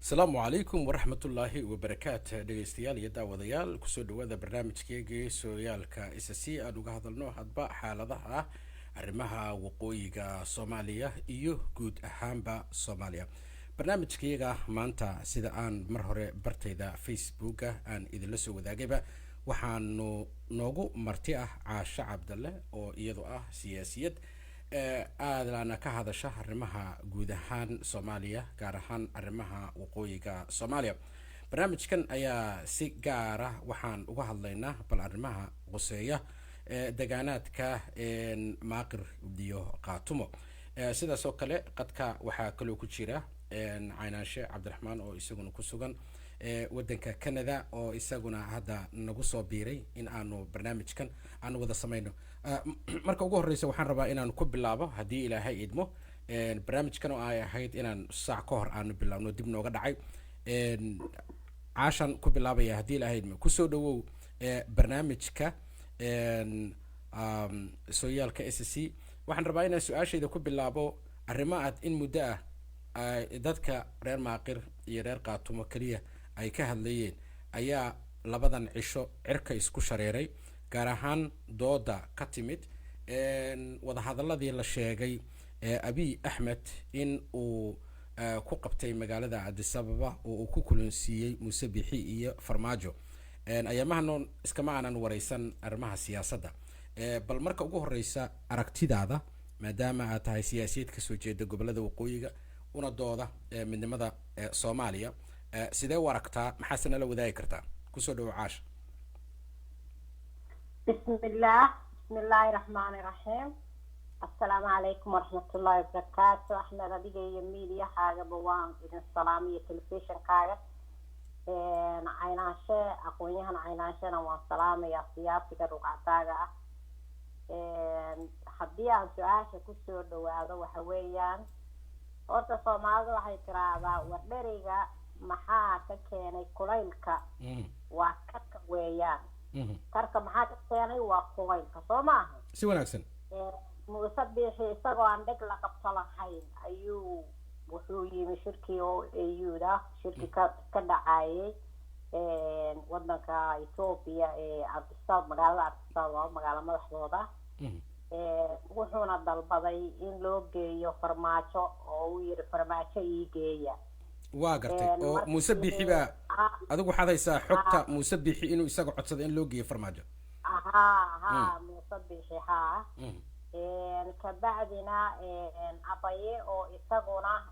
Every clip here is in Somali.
السلام عليكم ورحمة الله وبركاته دقيستيال يدا وضيال كسو دوادة برنامج كيجي سويالكا إساسي أدو قهدلنو هدبا حالدها arrimaha waqooyiga Soomaaliya iyo guud ahaanba Soomaaliya barnaamijkayga maanta sida aan mar hore bartayda Facebook aan idin la soo wadaagayba waxaanu noogu marti ah Caasha Cabdalle oo iyadu ah siyaasiyad aadana ka hadasha arrimaha guud ahaan Soomaaliya gaar ahaan arrimaha waqooyiga Soomaaliya barnaamijkan ayaa si gaar ah waxaan uga hadlaynaa bal arrimaha qoseeya deegaanaadka maaqir iyo qaatumo sidaas oo kale qadka waxaa kaloo ku jira Caynaanshe Cabdiraxmaan oo isaguna ku sugan wadanka Canada oo isaguna hadda nagu soo biiray in aanu barnaamijkan aan wada sameeyno marka ugu horeysa waxaan rabaa inaan ku bilaabo hadii Ilaahay idmo barnaamijkan oo ay ahayd inaan saac ka hor aanu bilaabno dib nooga dhacay caashan ku bilaabaya hadii Ilaahay idmo ku soo dhawow barnaamijka sooyaalka SSC waxaan rabaa inaan su'aashayda ku bilaabo arrimaha in muddo ah dadka reer maaqir iyo reer qaatumo kaliya ay ka hadlayeen ayaa labadan cisho cirka isku shareeray gaar ahaan dooda ka timid wada hadaladii la sheegay Abiy Ahmed in uu ku qabtay magaalada Addis Ababa oo uu ku kulansiiyay Muuse Bixi iyo Farmaajo ayamahan iskama aanan wareysan arrimaha siyaasadda bal marka ugu horeysa aragtidaada maadaama aad tahay siyaasiyad ka soo jeeda gobolada waqooyiga una dooda midnimada Soomaaliya sidee u aragtaa maxaa la wadaagi kartaa ku soo dhaw Caasha bismillahir rahmanir rahim assalaamu alaykum warahmatullahi wabarakatuh ahmed adiga iyo media xaaga bawaan idin salaamiyo telefishinkaaga Caynaanshe aqoonyahan Caynaanshena waan salaamayaa siyaasiga ruqactaaga ah haddii aan su'aasha ku soo dhawaado waxa weeyaan horta Soomaalidu waxay tiraahdaa wardheriga maxaa ka keenay kulaylka waa karka weeyaan karka maxaa ka keenay waa kulaylka soo maaha si wanaagsan Muuse Bixi isagoo aan dheg la qabto lahayn ayuu wuxuu yimi shirkii oo AU-da shirki ka dhacayay wadanka Ethiopia Addis Ababa magaalada Addis Ababa magaalada madaxdooda wuxuuna dalbaday in loo geeyo Farmaajo oo uu yiri Farmaajo ii geeya waa gartay oo Muuse Bixi ba adigu waxaad haysaa xogta Muuse Bixi inuu isaga codsaday in loo geeyo Farmaajo Muuse Bixi kabacdina Abaye oo isaguna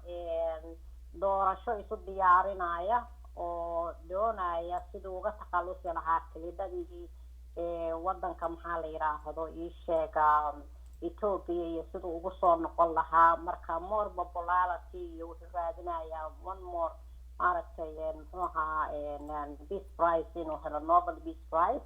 doorasho isu diyaarinaya oo doonaya sidoo uga takhalusi lahaa kilidadii wadanka maxaa la yiraahdo ii sheega Ethiopia iyo sidoo ugu soo noqon lahaa marka more popularity iyo wuxuu raadinaya one more aragtay muxuu ahaa Peace Prize inuu helo Nobel Peace Prize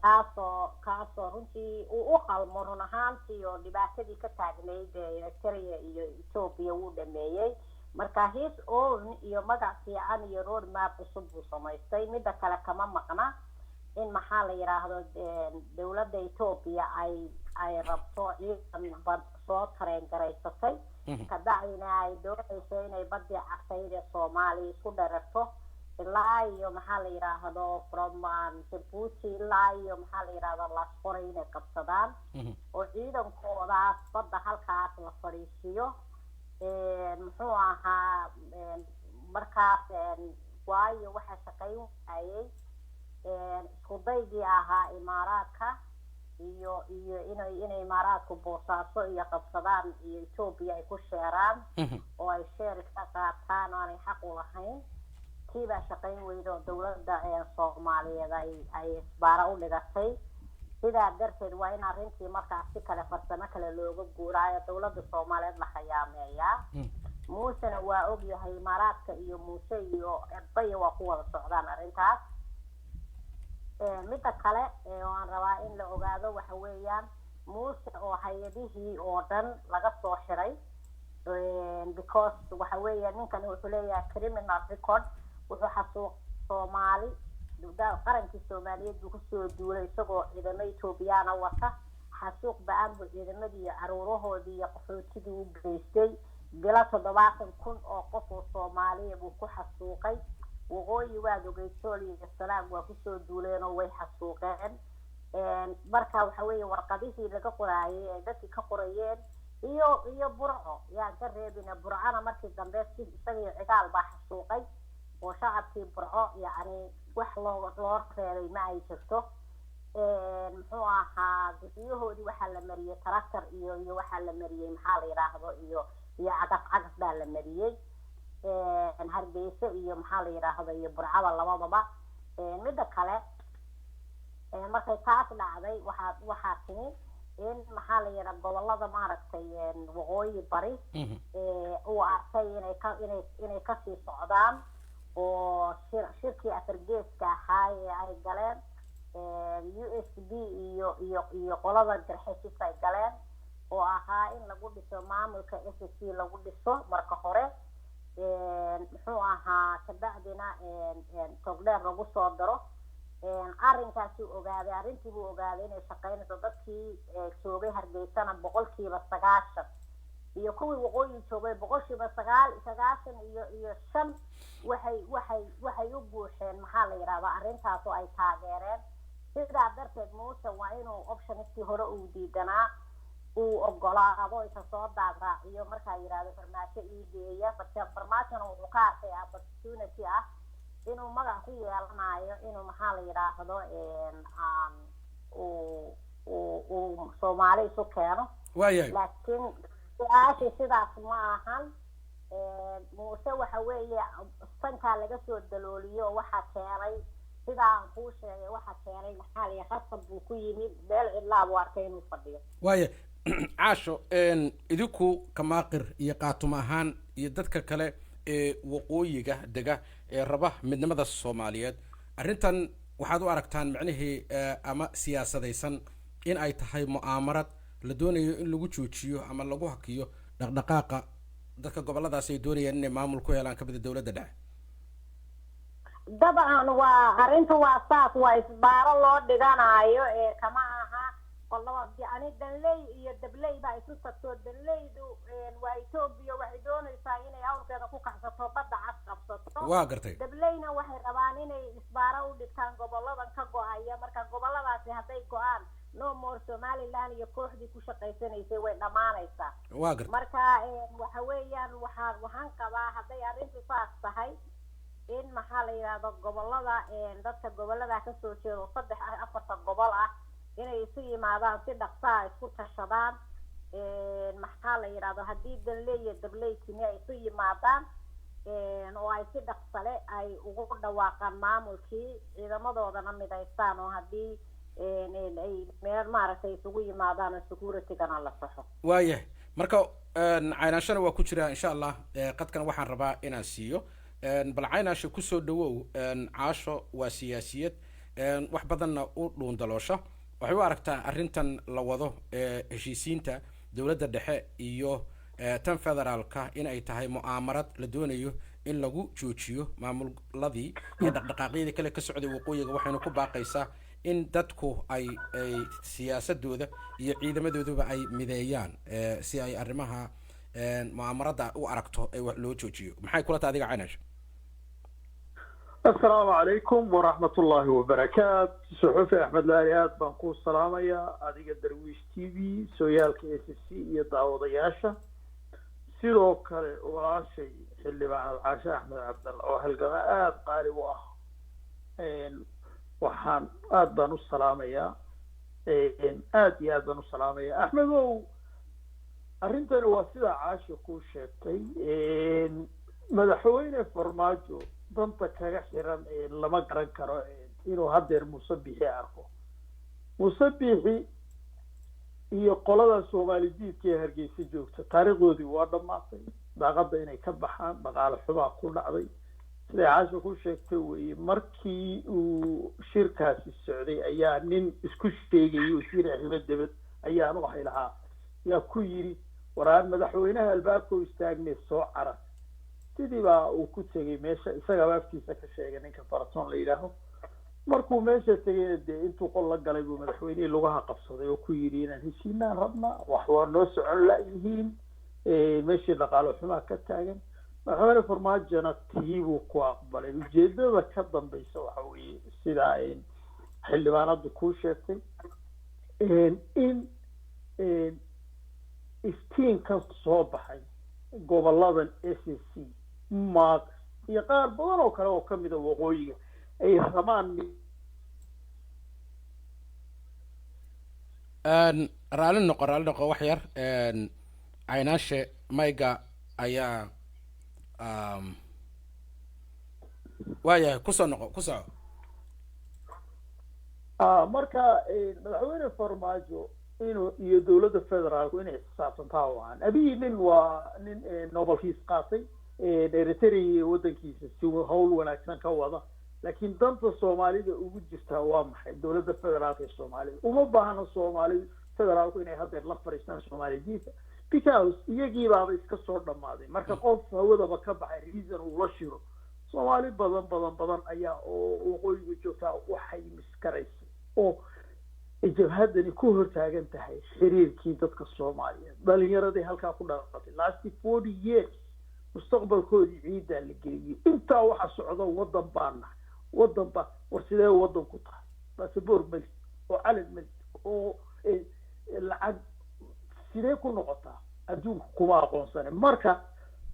kaasoo runtii uu u qalmo run ahaantii oo dhibaatadii ka taagnayd Eritrea iyo Ethiopia uu dhameeyay marka his own iyo magac fiican iyo road map cusub uu samaystay midda kale kama maqna in maxaa la yiraahdo dawladda Ethiopia ay rabto ciidan bad soo tareen garaysatay kadacina ay doonayso inay badii caqayda Soomaaliya isku dhararto ilaa iyo maxaa la yiraahdo from Djibouti ilaa iyo maxaa la yiraahdo la qoray inay qabsadaan oo ciidankooda badda halkaas la fariisiyo muxuu ahaa markaas waayo waxa shaqayn ayay isku daygii ahaa Imaaraadka iyo inay Imaaraadku boosaaso iyo qabsadaan iyo Ethiopia ay ku sheeraan oo ay sheer ka qaataan oo ay xaq u lahayn kiiba shaqayn weydo dawladda Soomaaliyeed ay isbaara u dhigatay sidaa darteed waa in arrintii markaas si kale farsamo kale looga guuraayo dawladda Soomaaliyeed la khayaameeyaa Muusena waa og yahay Imaaraadka iyo Muuse iyo Abaye waa ku wada socdaan arrintaas midda kale waan rabaa in la ogaado waxa weeyaan Muuse oo hay'adihii oo dhan laga soo xiray because waxa weeyaan ninkan wuxuu leeyahay criminal record wuxuu xasuuq Soomaali qarankii Soomaaliyeed buu ku soo duulay isagoo ciidamada Ethiopiana wata xasuuq ba'an buu ciidamadii caruurahoodii iyo qaxootigii u geystay bila 70,000 oo qof oo Soomaaliya buu ku xasuuqay waqooyi waad ogay Soomaaliya salaam waa ku soo duuleen oo way xasuuqeen marka waxa weeye warqadihii laga qoraayay ee dadkii ka qorayeen iyo burco yaa ka reebina burcana markii dambe si isaga cigaal baa xasuuqay oo shacabkii burco yani wax loo reebay ma ay jirto muxuu ahaa guddiyahoodii waxaa la mariyay taraktar iyo waxaa la mariyay maxaa la yiraahdo iyo cagaf baa la mariyay Hargeysa iyo maxaa la yiraahdo iyo burcada labadaba midda kale markay taas dhacday waxaa timi in maxaa la yiraahdo gobolada maaragtay waqooyi bari uu arkay inay ka sii socdaan oo shirkii Afrigeeska ahaa ee ay galeen USB iyo qolada garxaysiis ay galeen oo ahaa in lagu dhiso maamulka SSC lagu dhiso marka hore muxuu ahaa kabacdina togdheer lagu soo daro arrinkaasi arrintii buu ogaaday inay shaqaynayso dadkii joogay Hargeysana 9% iyo kuwii waqooyi joogay 9% iyo 5 waxay u buuxeen maxaa la yiraahdaa arrintaas oo ay taageereen sidaa darteed Muuse waa inuu optionistii hore uu diidanaa uu ogolaado isa soo daaqraaciyo markaa yiraahdo farmaajo ii geeya farmaajona wuxuu ka arkay opportunity ah inuu magac ku yeelanayo inuu maxaa la yiraahdo uu Soomaali isu keeno laakiin su'aashii sidaas ma ahan Muuse waxa weeye sanka laga soo dalooliyo waxa keenay sidaa uu sheegay waxa keenay maxaa la yiraahdo buu ku yimid beel ilaa uu arkay inuu fadhiyo caasho idinku kamaaqir iyo qaatum ahaan iyo dadka kale ee waqooyiga dega ee raba midnimada Soomaaliyeed arrintan waxaad u aragtaan macnaheedu ama siyaasadaysan in ay tahay mu'aamarad la doonayo in lagu joojiyo ama lagu hakiyo dhaqdhaqaaqa dadka goboladaas ay doonayaan inay maamul ku helaan ka mid dawladda dhexe dabcan waa arrintu waa saas waa isbaaro loo dhiganayo kama aha qolada yani danley iyo dabley baa isu tagto danleydu waa Itoobiya waxay doonaysaa inay awrkeeda ku kaxsato badda cas qabsato waa gartay dableyna waxay rabaan inay isbaaro u dhigtaan goboladan ka go'aya marka goboladaasi hadday go'aan no more Somaliland iyo kooxdii ku shaqaysanaysay way dhamaanaysaa waa gartay marka waxa weeyaan waxaan qabaa hadday arrintu saas tahay in maxaa la yiraahdo gobolada dadka gobolada ka soo jeedo 3-4 gobol ah inay isu yimaadaan si dhaqso ah isku tashadaan maxaa la yiraahdo haddii danley iyo dabley kini ay isu yimaadaan oo ay si dhaqso leh ay ugu dhawaaqaan maamulkii ciidamadoodana midaystaan oo haddii ay meel maaragtay isugu yimaadaan security-gana la saxo waayahay marka caynaashana waa ku jira insha Allah qadkan waxaan rabaa inaan siiyo bal caynaasha ku soo dhawow caasho waa siyaasiyad wax badanna u dhuundaloosha waxay u aragtaa arrintan la wado heshiisiinta dawladda dhexe iyo tan federaalka in ay tahay mu'aamarad la doonayo in lagu joojiyo maamuladii iyo dhaqdhaqaaqyadii kale ka socday waqooyiga waxayna ku baaqaysaa in dadku ay siyaasadooda iyo ciidamadooduba ay mideeyaan si ay arrimaha mu'aamarada u aragto ay wax loo joojiyo maxay kula tahay adiga caynash السلام عليكم ورحمة الله وبركاته صحفي أحمد الآليات بنقول السلام يا أديك درويش تي في سويال كي اس سي يدعو ضياشة سيروك ولا شيء اللي مع العشاء أحمد عبد الله وهالقناة قاري وأخ وحان بنو السلام يا يا بنو السلام يا أحمد هو أرنتنا واسدة عاشقو شيكي مدحوين فرماجو danta kaga xiran lama garan karo inuu hadeer musabixi arko musabixi iyo qolada Soomaaliyeed ee Hargeysa joogta taariikhdoodii waa dhamaatay daaqada inay ka baxaan dhaqaale xumo ku dhacday sida caasho ku sheegtay way markii uu shirkaasi socday ayaa nin isku sheegay oo shiraaxima dibad ayaan u haylaha yaa ku yiri waraan madaxweynaha albaabka istaagnay soo caraf sidii baa uu ku tagay meesha isaga waaftiisa ka sheegay ninka Faratoon la yiraahdo markuu meesha tagay intuu qol la galay buu madaxweynaha lugaha qabsaday oo ku yiri inaan heshiinaan rabna wax waa noo socon la yihiin meeshii dhaqaale xumaa ka taagan madaxweyne farmaajona tiibuu ku aqbalay ujeedada ka dambaysa waxa weeye sida xildhibaanadu kuu sheegtay in iftiinka soo baxay goboladan SSC maaq iyo qaar badan oo kale oo kamida waqooyiga ay rabaan raalli noqo wax yar caynaashe mayga ayaa waayahay kusoo marka madaxweyne farmaajo inuu iyo dowladda federaalku inay xisaabtantaa waan abiy nin waa nin nobelkiis qaatay eritrea wadankiisa si hawl wanaagsan ka wada laakiin danta soomaalida ugu jirtaa waa maxay dowladda federaalka ee soomaalida uma baahna soomaalida federaalku inay haddeer la fariistaan soomaalidiisa because iyagii baaba iska soo dhammaaday marka qof hawadaba ka baxay reason uu la shiro soomaali badan ayaa oo waqooyiga joogtaa waxay miskaraysay oo jabhadani ku hortaagan tahay xiriirkii dadka soomaaliyeed dhalinyaradii halkaa ku dhalatay last 40 years mustaqbalkoodii ciidaa la geliyey intaa waxa socda wadan baa war sidee wadan ku tahay basaboor mali oo calan mali oo lacag sidee ku noqotaa adduunka kuma aqoonsane marka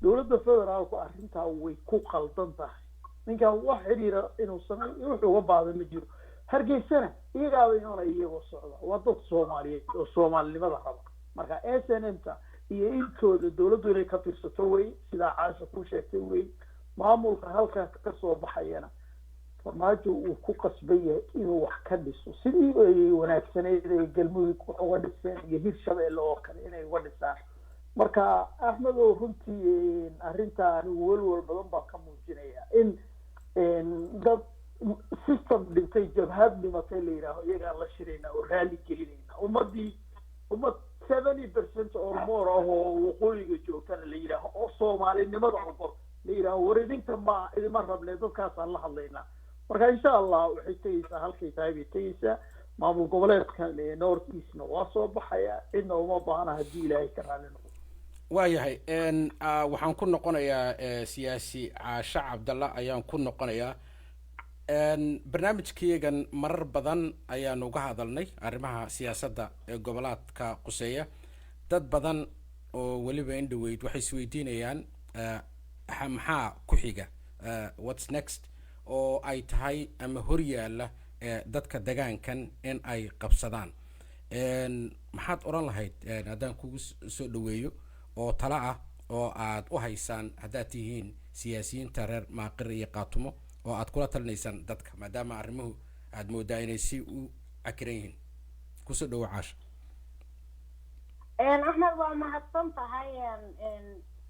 dowladda federaalku arrintaa way ku qaldan tahay ninkan wax xiriira inuu sameeyo wuxuu uga baahda ma jiro hargeysana iyagaaba imanaya iyagoo socda waa dad soomaaliyeed oo soomaalinimada raba marka SNM-ta iyo intooda dowladdu inay ka fiirsato wey sidaa caasha ku sheegtay wey maamulka halkaa ka soo baxayana farmaajo uu ku qasban yahay inuu wax ka dhiso sidii ay wanaagsaneyd ay galmudug wax uga dhiseen iyo hirshabeelle oo kale inay uga dhisaan marka axmed oo runtii arrintaa anigu welwel badan baan ka muujinaya in dad system dhintay jabhad dhimatay la yidhaaho iyagaa la shirayna oo raali gelinayna ummad 70% or more ah oo waqooyiga joogtana la yidhaaho oo soomaalinimada ogol la yidhaaho war idinka idima rabne dadkaasaan la hadlaynaa marka insha allah waxay tegeysaa halkay tahay bay tegeysaa maamul goboleedka north eastna waa soo baxaya cidna uma baahna haddii ilaahay ka raali noqdo waayahay waxaan ku noqonayaa siyaasi caashe cabdalla ayaan ku noqonayaa barnaamijkeegan marar badan ayaanu uga hadalnay arrimaha siyaasadda ee goboleedka quseeya dad badan oo weliba indhaweyd waxay isweydiinayaan maxaa ku xiga what's next oo ay tahay ama horyaala dadka degaankan in ay qabsadaan maxaad oran lahayd haddaan kugu soo dhaweeyo oo tala ah oo aad u haysaan haddaad tihiin siyaasiyiinta reer maaqir iyo qaatumo oo aad kula talinaysaan dadka maadaama arrimuhu aad moodaa inay si u cakiran yihiin kusoo dhawo caasha axmed waa mahadsan tahay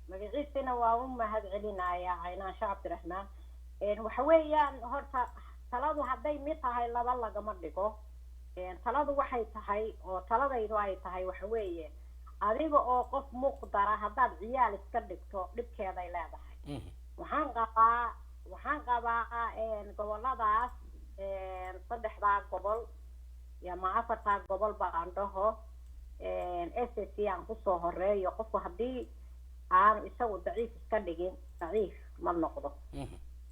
magaciisina waa u mahad celinayaa caynaansha cabdiraxmaan waxa weeyaan horta taladu hadday mid tahay laba lagama dhigo taladu waxay tahay oo taladaydu ay tahay waxa weeye adiga oo qof muqdara haddaad ciyaal iska dhigto dhibkeeday leedahay waxaan qabaa goboladaas saddexdaa gobol ama afartaa gobol baan dhaho SSC aan kusoo horeeyo qofku haddii aanu isagu daciif iska dhigin daciif ma noqdo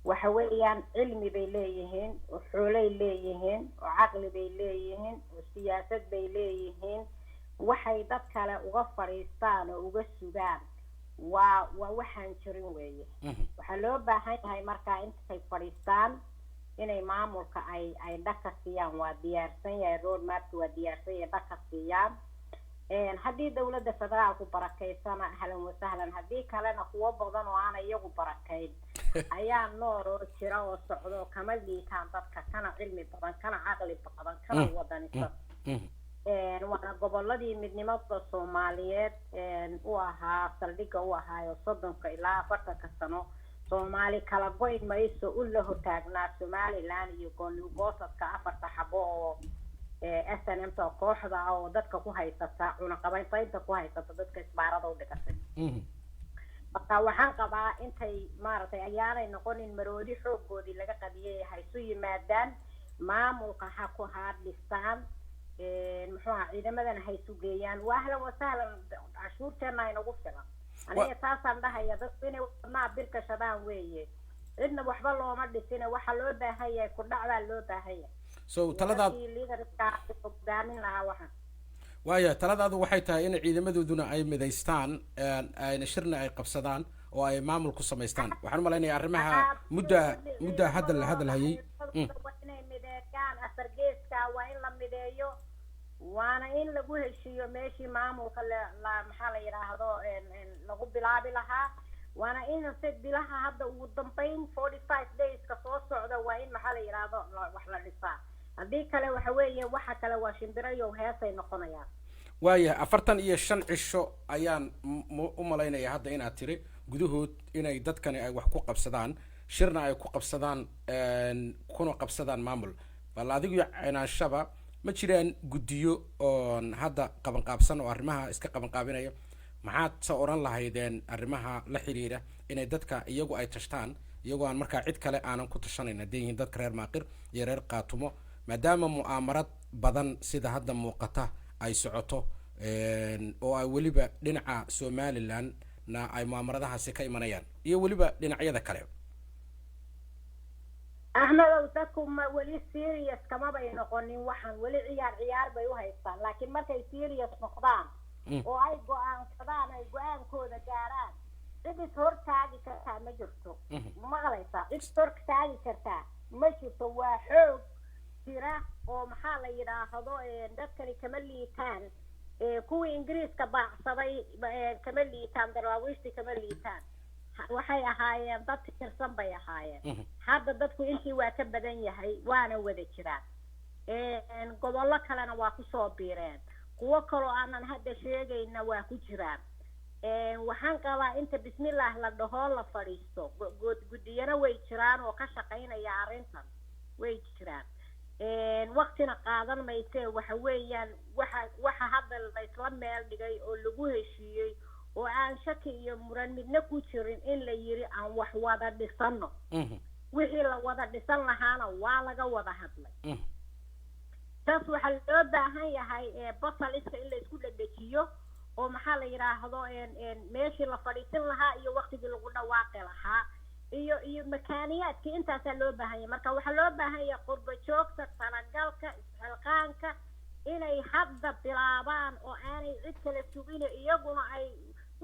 waxa weeyaan cilmi bay leeyihiin oo xoolay leeyihiin oo caqli bay leeyihiin oo siyaasad bay leeyihiin waxay dad kale uga fadhiistaan oo uga sugaan waa waxaan jirin weeye waxaa loo baahan yahay markaa intay fadhiistaan inay maamulka ay dhaka siiyaan waa diyaarsan yahay road mapka waa diyaarsan yahay dhaka siiyaan haddii dowladda federaalku barakaysana ahlan wasahlan haddii kalena kuwo badan oo aan iyagu barakayn ayaa nool oo jira oo socdo kama liitaan dadka kana cilmi badan kana caqli badan kana wadanisan waana goboladii midnimada soomaaliyeed u ahaa saldhigga u ahaayo 30 ilaa 40 sano soomaali kala goyn mayso u la hortaagnaa somaliland iyo gobolka afarta xabo oo SNM-ta kooxda oo dadka ku haysata cunaqabaynta ku haysata dadka isbaarada u dhigatay marka waxaan qabaa intay maaragtay ayaanay noqonin maroodi xooggoodii laga qadiyay haysu yimaadaan maamulka ha ku haadhistaan muxuu ahaa ciidamadan haysu geeyaan waa ahlan wasahlan cashuurteena inagu filan aniga taasaan dhahaya dadku inay wadnaa birka shadaan weeye cidna waxba looma dhisina waxa loo baahan yahay ku dhacbaa loo baahan yahay so taladaad hogaamin lahaa waxa waaya taladaadu waxay tahay in ciidamadooduna ay midaystaan ayna shirna ay qabsadaan oo ay maamul ku samaystaan waxaan u malaynayaa arrimaha mudda hadda la hadalhayay inay mideeyaan asargeeska waa in la mideeyo waana in lagu heshiiyo meeshii maamulka maxaa la yidhaahdo lagu bilaabi lahaa waana in se bilaha hadda ugu dambeyn 45 dayska soo socda waa in maxaa la yidhaahdo wax la dhisaa haddii kale waxa weeye waxa kale waa shimbirayo heesay noqonayaan waaya 45 cisho ayaan u malaynayaa hadda inaad tiri gudahood inay dadkani ay wax ku qabsadaan shirna ay ku qabsadaan kuna qabsadaan maamul bal adigu cinaanshaba ma jiraan guddiyo oo hadda qabanqaabsan oo arrimaha iska qabanqaabinaya maxaad soo oran lahaydeen arrimaha la xiriira inay dadka iyagu ay tashtaan iyagoo aan markaa cid kale aanan ku tashanayn haddii yihiin dadka reer maaqir iyo reer qaatumo maadaama mu'aamarad badan sida hadda muuqata ay socoto oo ay weliba dhinaca somaliland na ay mu'aamaradahaasi ka imanayaan iyo weliba dhinacyada kale ahmedow dadku ma weli serious kama bay noqonin waxaan weli ciyaar bay u haystaan laakiin markay serious noqdaan oo ay go'aansadaan ay go'aankooda gaaraan cid is hortaagi kartaa ma jirto maqlaysaa cid is hortaagi kartaa ma jirto waa xoog jira oo maxaa la yidhaahdo dadkani kama liitaan kuwii ingiriiska baacsaday kama liitaan daraawiishtii kama liitaan waxay ahaayeen dad tirsan bay ahaayeen hadda dadku intii waa ka badan yahay waana wada jiraan gobollo kalena waa kusoo biireen kuwo kaloo aanan hadda sheegayna waa ku jiraan waxaan qabaa inta bismillaah la dhaho la fadhiisto guddiyana way jiraan oo ka shaqaynaya arrintan way jiraan waqtina qaadan mayse waxa weeyaan waxa hadda la isla meel dhigay oo lagu heshiiyey oo aan shaki iyo muran midna ku jirin in la yiri aan wax wada dhisano wixii la wada dhisan lahaana waa laga wada hadlay taas waxaa loo baahan yahay basaliska in la isku dhadhajiyo oo maxaa la yidhaahdo meeshii la fadhiisin lahaa iyo waqtigii lagu dhawaaqi lahaa iyo makaaniyaadkii intaasaa loo baahan yahay marka waxaa loo baahan yahay qurba joogta talagalka isxilqaanka inay hadda bilaabaan oo aanay cid kala sugin iyaguna ay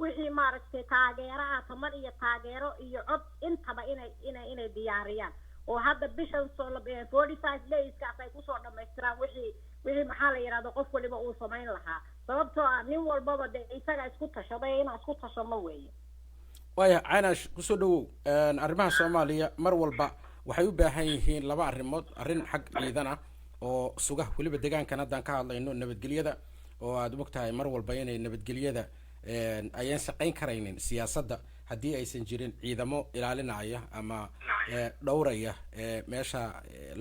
wixii maaragtay taageero ah tamar iyo taageero iyo cod intaba inay diyaariyaan oo hadda bishan 45 dayskaas ay kusoo dhamaystiraan wixii maxaa la yidhahdo qof waliba uu samayn lahaa sababtoo ah nin walbaba de isaga isku tashaday inaa isku tashano weeye waaya caynash kusoo dhawow arrimaha soomaaliya mar walba waxay u baahan yihiin laba arrimood arrin xag ciidan ah oo suga weliba deegaankan haddaan ka hadlayno nabadgelyada oo aad mogtahay mar walba inay nabadgelyada ayaan shaqayn karaynin siyaasadda haddii aysan jirin ciidamo ilaalinaya ama dhowraya meesha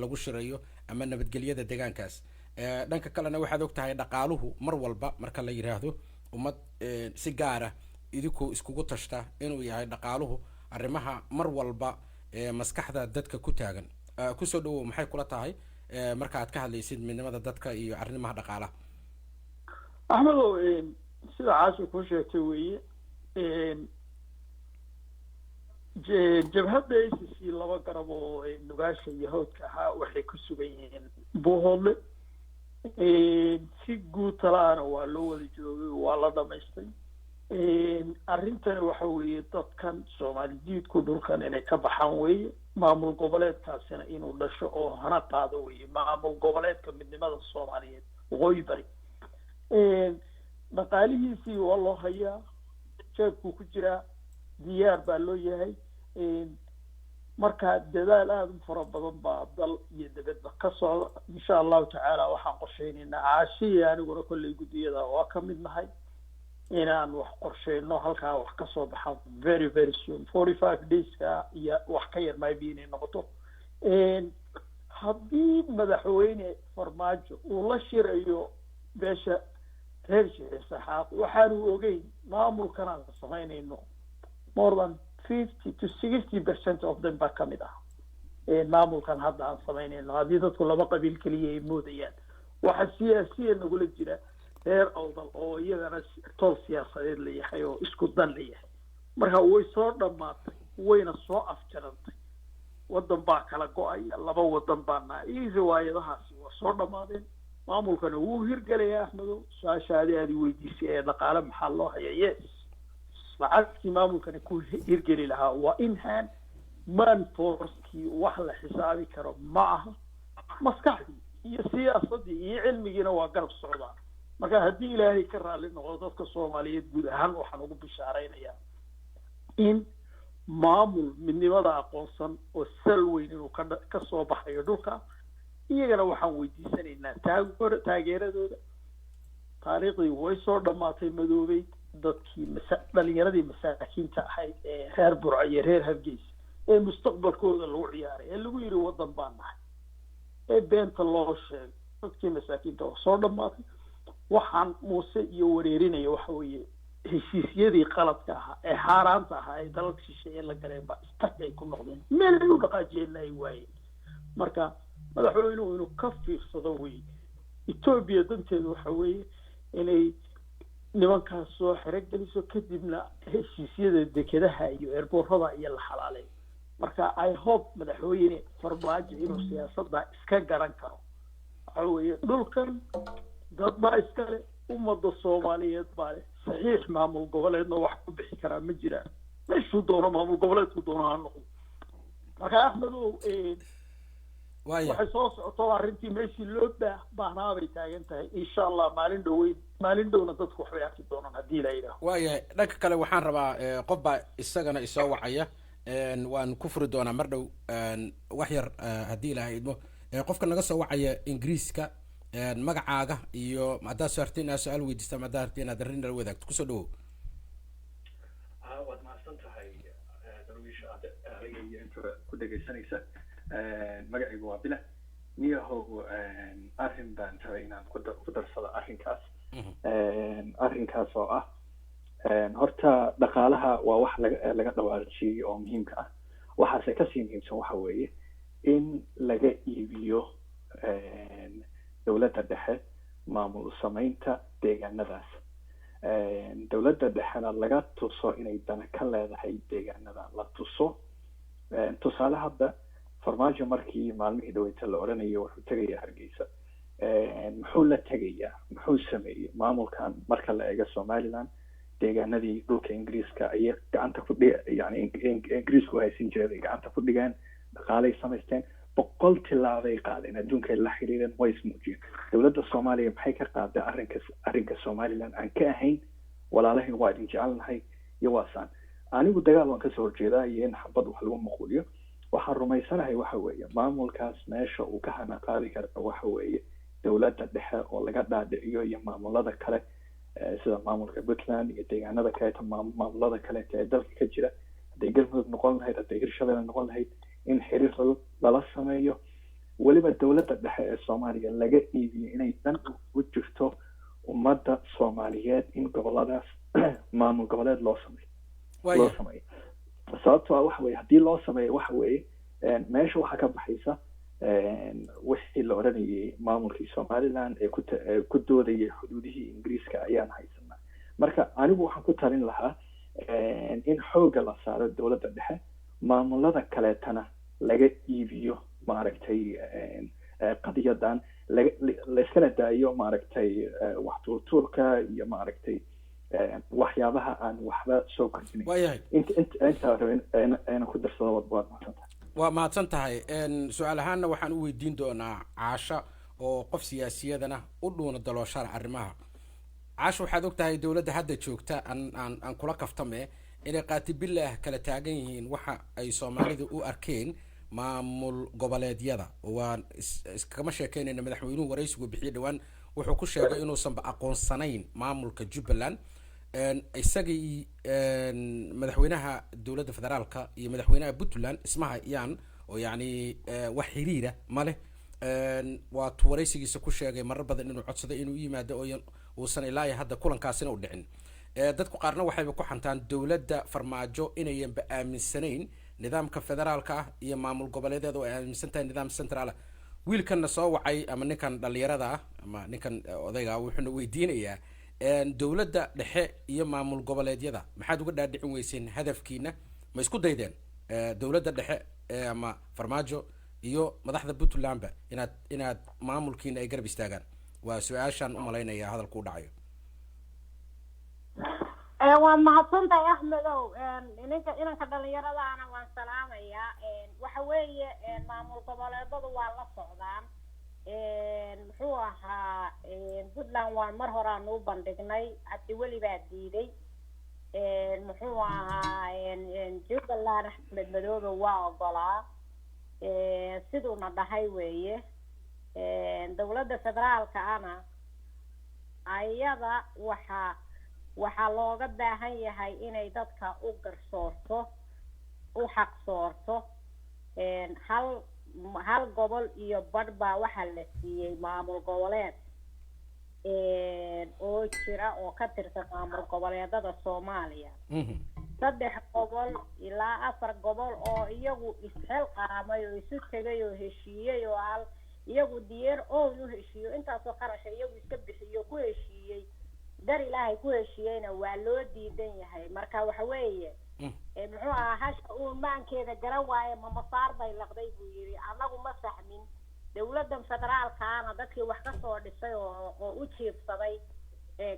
lagu shirayo ama nabadgelyada deegaankaas dhanka kalena waxaad ogtahay dhaqaaluhu mar walba marka la yiraahdo ummad si gaara idinku iskugu tashta inuu yahay dhaqaaluhu arrimaha mar walba maskaxda dadka ku taagan kusoo dhawow maxay kula tahay marka aad ka hadlaysid midnimada dadka iyo arrimaha dhaqaalaha axmedow sida caasha ku sheegtay weeye jabhadda ACC laba garab oo nugaasha iyo hawdka ahaa waxay ku sugan yihiin buuhoodle si guud talaana waa loo wada joogay waa la dhamaystay arrintani waxa weeye dadkan soomaali diidku dhulkan inay ka baxaan weeye maamul goboleedkaasina inuu dhasho oo hana qaado weeye maamul goboleedka midnimada soomaaliyeed waqooyi bari dhaqaalihiisii waa loo hayaa jeebkuu ku jiraa diyaar baa loo yahay marka dadaal aada u fara badan baa dal iyo dibadba ka socda insha allahu tacaala waxaan qorsheynaynaa caashiya aniguna kolley guddiyada waa ka mid nahay inaan wax qorsheyno halkaa wax ka soo baxaan very very soon 45 dayska iyo wax ka yar maybe inay noqoto haddii madaxweyne farmaajo uu la shirayo beesha reer sheekh saxaaq waxaanu ogeyn maamulkan aan samaynayno more than 50 to 60% of them baa ka mid ah maamulkan hadda aan samaynayno haddii dadku laba qabiil keliya ay moodayaan waxa siyaasiya nagula jira reer awdal oo iyagana tool siyaasadeed la yahay oo isku dan la yahay marka way soo dhammaatay wayna soo afjarantay waddan baa kala go-aya laba waddan baana ii riwaayadahaasi waa soo dhammaadeen maamulkana wuu hirgelayaa axmedow su-aashaadii aad i weydiisay ee dhaqaale maxaa loo haya yes lacagtii maamulkana ku hirgeli lahaa waa in hand man forcekii wax la xisaabi karo ma aha maskaxdii iyo siyaasaddii iyo cilmigiina waa garab socdaa marka haddii ilaahay ka raalli noqdo dadka soomaaliyeed guud ahaan waxaan ugu bishaaraynayaa in maamul midnimada aqoonsan oo sal weyn inuu ka soo baxayo dhulka iyagana waxaan weydiisanaynaa taageeradooda taariikhdii way soo dhammaatay madoobeyd dadkii dhalinyaradii masaakiinta ahayd ee reer burco iyo reer hargeysa ee mustaqbalkooda lagu ciyaaray ee lagu yidhi waddan baan nahay ee beenta loo sheegay dadkii masaakiinta waa soo dhammaatay waxaan muuse iyo wareerinaya waxa weeye heshiisyadii qaladka ahaa ee haaraanta ahaa ee dalalka shisheeye la galeen baa istag ay ku noqdeen meel ay u dhaqaajiyeenna ay waayeen marka madaxweynuhu inuu ka fiirsado wey etoobiya danteedu waxa weeye inay nimankaas soo xerogeliso kadibna heshiisyada dekedaha iyo eerboorada iyo la xalaaleeyo marka I hope madaxweyne farmaajo inuu siyaasadda iska garan karo waxa weeye dhulkan dad baa iskale ummadda soomaaliyeed baa leh saxiix maamul goboleedna wax ku bixi karaa ma jiraan meeshuu doono maamul goboleedku doono ha noqdo marka axmedow waxay soo socoto arrintii meeshii loo baahnaa bay taagan tahay insha allah maalin dhowna dadku waxbay arki doonaan haddii la yidhaaho waayahay dhanka kale waxaan rabaa qof baa isagana isoo wacaya waan ku furi doonaa mar dhow wax yar haddii ilahay idmo qofka naga soo wacaya ingiriiska magacaaga iyo haddaad soo hartay inaad su-aal weydiista ama haddaad hartay inaad arrin nala wadaagto kusoo dhawow waad mahadsan tahay darwiish aad aniga iyo inta ku dhegaysanaysa magacaygu waa bila niyahow arrin baan rabay inaan ku darsado arrinkaas oo ah horta dhaqaalaha waa wax laga dhawaajiyey oo muhiimka ah waxaase kasii muhiimsan waxa weeye in laga iibiyo dowladda dhexe maamul samaynta deegaanadaas dowladda dhexena laga tuso inay dana ka leedahay deegaanada la tuso tusaale hadda farmaajo markii maalmihii dhaweyta la odhanayay wuxuu tegaya hargeysa muxuu la tegayaa muxuu sameeyey maamulkan marka la eego somaliland deegaanadii dhulka ingiriiska ayay gacanta ku yani ingiriisku haysan jiray ay gacanta ku dhigeen dhaqaalay samaysteen 100 tilaabay qaadeen adduunka la xiriireen way ismuujiyeen dowladda soomaaliya maxay ka qaaday arrinka somaliland aan ka ahayn walaalahin waa idin jecelnahay iyo waasaan anigu dagaal waan kasoo horjeedaa iyo in xabad wax lagu maquuliyo waxaan rumaysanahay waxa weeye maamulkaas meesha uu ka hana qaadi kara waxa weeye dowladda dhexe oo laga dhaadhiciyo iyo maamulada kale sida maamulka Puntland iyo deegaanada kale maamulada kale ee dalka ka jira hadday galmudug noqon lahayd hadday hirshabelle noqon lahayd in xiriir lala sameeyo weliba dowladda dhexe ee Soomaaliya laga iibiyo inay dan u jirto ummadda Soomaaliyeed in goboladaas maamul goboleed loo sameeyo sababtoo ah waxa weeye haddii loo sameeyo waxa weeye meesha waxaa ka baxaysa wixii la odhanayay maamulkii Somaliland ee ku doodayay xuduudihii Ingiriiska ayaan haysanaa marka anigu waxaan ku talin lahaa in xoogga la saaro dowladda dhexe maamulada kaleetana laga iibiyo maaragtay qadiyadan la iskana daayo maaragtay wax tuurtuurka iyo maaragtay waxyaabaha aan waxba soo kordhinayn inta rabin ku darsado waad mahadsantahay waa mahadsan tahay su-aal ahaanna waxaan u weydiin doonaa caasha oo qof siyaasiyadana u dhuuna dalooshara arrimaha caasha waxaad og tahay dowladda hadda joogta aan kula kaftame inay qaatibillah kala taagan yihiin waxa ay Soomaalidu u arkeen maamul goboleedyada waan iskama sheekeynayna madaxweynuhu waraysigu bixiyay dhawaan wuxuu ku sheegay inuusan ba aqoonsanayn maamulka Jubbaland isagii madaxweynaha dowladda federaalka iyo madaxweynaha Puntland ismaha iyaan oo yani wax xiriira male waa waraysigiisa ku sheegay marar badan inuu codsaday inuu yimaado oo uusan ilaa hadda kulankaasina u dhicin dadku qaarna waxayba ku xantaan dowladda farmaajo inayan ba aaminsanayn nidaamka federaalka ah iyo maamul goboleedyada oo ay aaminsan tahay nidaam central wiilkan soo wacay ama ninkan dhalinyarada ah ama ninkan odayga wuxuu weydiinayaa dowladda dhexe iyo maamul goboleedyada maxaad uga dhaadhicin weyseen hadafkiina ma isku daydeen dowladda dhexe ama farmaajo iyo madaxda puntlandba inaad maamulkiina ay garab istaagaan waa su-aashaan u malaynaya hadalku u dhacayo waa mahadsantahay axmedow inanka dhalinyaradaana waan salaamayaa waxa weeye maamul goboleedadu waa la socdaan muxuu ahaa puntland waan mar horaan u bandhignay cabdi weli baa diiday muxuu ahaa jubbaland axmed madoobe waa ogolaa siduuna dhahay weeye dowladda federaalka ana ayada waxaa looga baahan yahay inay dadka u garsoorto u xaqsoorto hal gobol iyo badh baa waxaa la siiyey maamul goboleed oo jira oo ka tirsan maamul goboleedada soomaaliya 3 gobol ilaa 4 gobol oo iyagu isxilqaamay oo isu tegay oo heshiiyey oo iyagu diyaar oo u heshiiyo intaasoo qarasha iyagu iska bixiyo ku heshiiyey dar ilaahay ku heshiiyeyna waa loo diidan yahay marka waxa weeye muxuu ahaa hasha uu maankeeda garan waaye masaar bay laqday buu yiri anagu ma saxmin dowladda federaalkaana dadkii wax ka soo dhisay oo u jiibsaday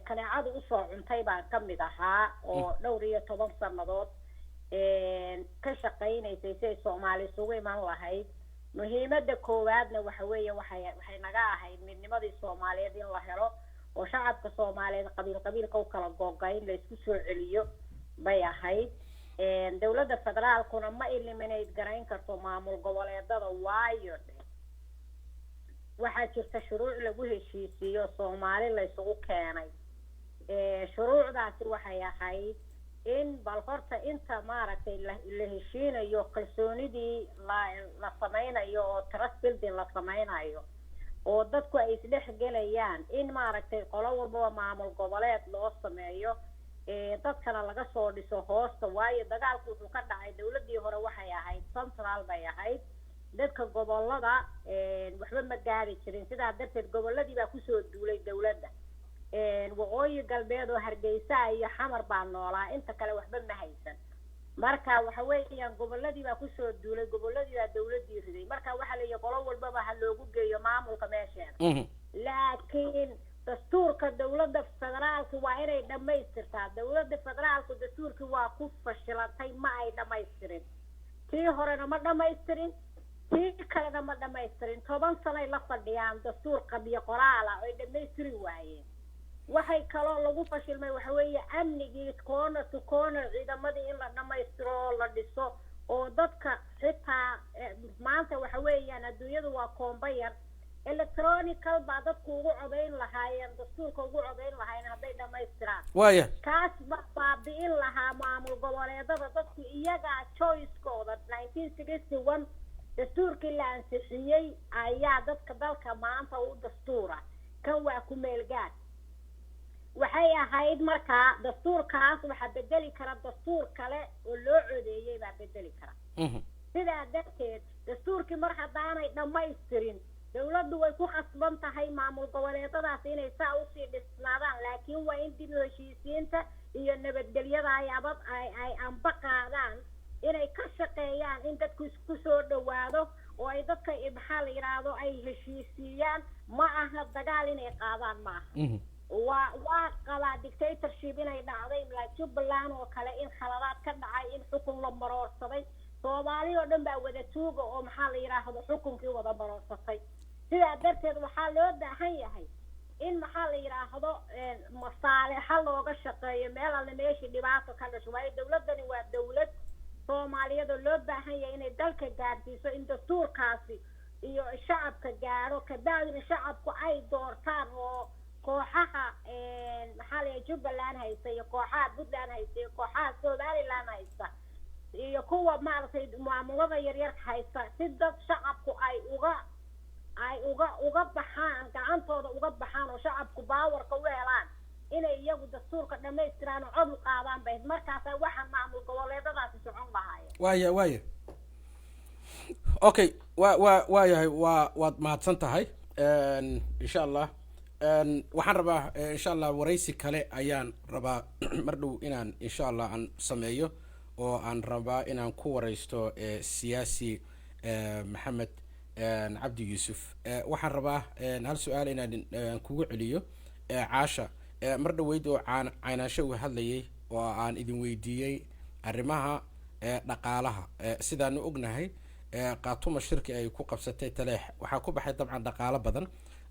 kaneecadu u soo cuntay baan ka mid ahaa oo dhowr iyo 10 sanadood ka shaqaynaysay si Soomaali isugu iman lahayd muhiimadda koowaadna waxa weeye waxay naga ahayd midnimadii Soomaaliyeed in la helo oo shacabka Soomaaliyeed qabiilka u kala go'gayn la isku soo celiyo bay ahayd dowladda federaalkuna ma eliminate garayn karto maamul goboleedada waayo waxaa jirta shuruuc lagu heshiisiyo Soomaali la isugu keenay shuruucdaasi waxay ahayd in bal horta inta maaragtay la heshiinayo kalsoonidii la samaynayo oo trust building la samaynayo oo dadku ay isdhex gelayaan in maaragtay qolo walba maamul goboleed loo sameeyo dadkana laga soo dhiso hoosta waayo dagaalku wuxuu ka dhacay dowladii hore waxay ahayd central bay ahayd dadka gobolada waxba ma gaari jirin sidaa darteed goboladii baa kusoo duulay dowladda waqooyi galbeed oo Hargeysa iyo Xamar baa noolaa inta kale waxba ma haysan marka waxa weeyaan goboladii baa kusoo duulay goboladii baa dowladii riday marka waxa la yiraahdo qolo walba ha loogu geeyo maamulka meesheeda laakiin dastuurka dowladda federaalka waa inay dhamaystirtaa dowladda federaalku dastuurkii waa ku fashilantay ma ay dhamaystirin tii horena ma dhamaystirin tii kalena ma dhamaystirin 10 sano la fadhiyaan dastuur qabiyo qoraala oo dhamaystiri waayeen waxay kaloo lagu fashilmay waxa weeye amnigii corner to corner ciidamadii in la dhamaystiro la dhiso oo dadka xitaa maanta waxa weeyaan adduunyadu waa koombayar electronical baa dadku ugu codeyn lahaayeen dastuurka ugu codeyn lahaayeen hadday dhamaystiraan waaya kaas baabi'in lahaa maamul goboleedada dadku iyagaa choice-kooda 1961 dastuurkii la ansixiyey ayaa dadka dalka maanta u dastuura kan waa ku meelgaad waxay ahayd markaa dastuurkaas waxa bedeli kara dastuur kale oo loo codeeyay baa bedeli kara sidaa darteed dastuurkii mar haddaanay dhamaystirin dowladdu way ku khasban tahay maamul goboleedadaas inay saa u sii dhisnaadaan laakiin waa in dib u heshiisiinta iyo nabadgelyada ay anba qaadaan inay ka shaqeeyaan in dadku isku soo dhawaado oo ay dadka maxaa la yiraahdo ay heshiisiyaan ma aha dagaal inay qaadaan ma aha waa qaba dictatorship inay dhacday Jubbaland oo kale in khaladaad ka dhacay in xukun la maroorsaday Soomaali oo dhan baa wada tuuga oo maxaa la yiraahdo xukunkii wada maroorsatay sidaa darteed waxaa loo baahan yahay in maxaa la yiraahdo masaalixa looga shaqeeyo meel alla meeshii dhibaato ka dhasho waayo dowladani waa dowlad Soomaaliyeed oo loo baahan yahay inay dalka gaarsiiso in dastuurkaasi iyo shacabka gaaro kadibna shacabku ay doortaan oo kooxaha maxaa la Jubbaland haysta iyo kooxaha Puntland haysta iyo kooxaha Somaliland haysta iyo kuwa maartay maamulada yaryar haysta si dad shacabku ay uga baxaan gacantooda uga baxaan oo shacabku baawarka u helaan inay iyagu dastuurka dhamaystiraan oo cod u qaadaan bay markaas waxa maamul goboleedadaasi socon lahaayeen waaya okay waa yahay waad mahadsan tahay insha Allah waxaan rabaa insha allah waraysi kale ayaan rabaa mar dhow inaan insha allah aan sameeyo oo aan rabaa inaan ku waraysto siyaasi maxamed cabdi yuusuf waxaan rabaa hal su-aal inaan kugu celiyo caasha mar dhaweyd oo caynaansho uu hadlayay oo aan idin weydiiyey arrimaha dhaqaalaha sidaanu ognahay qaatuma shirki ay ku qabsatay taleex waxaa ku baxay dabcan dhaqaalo badan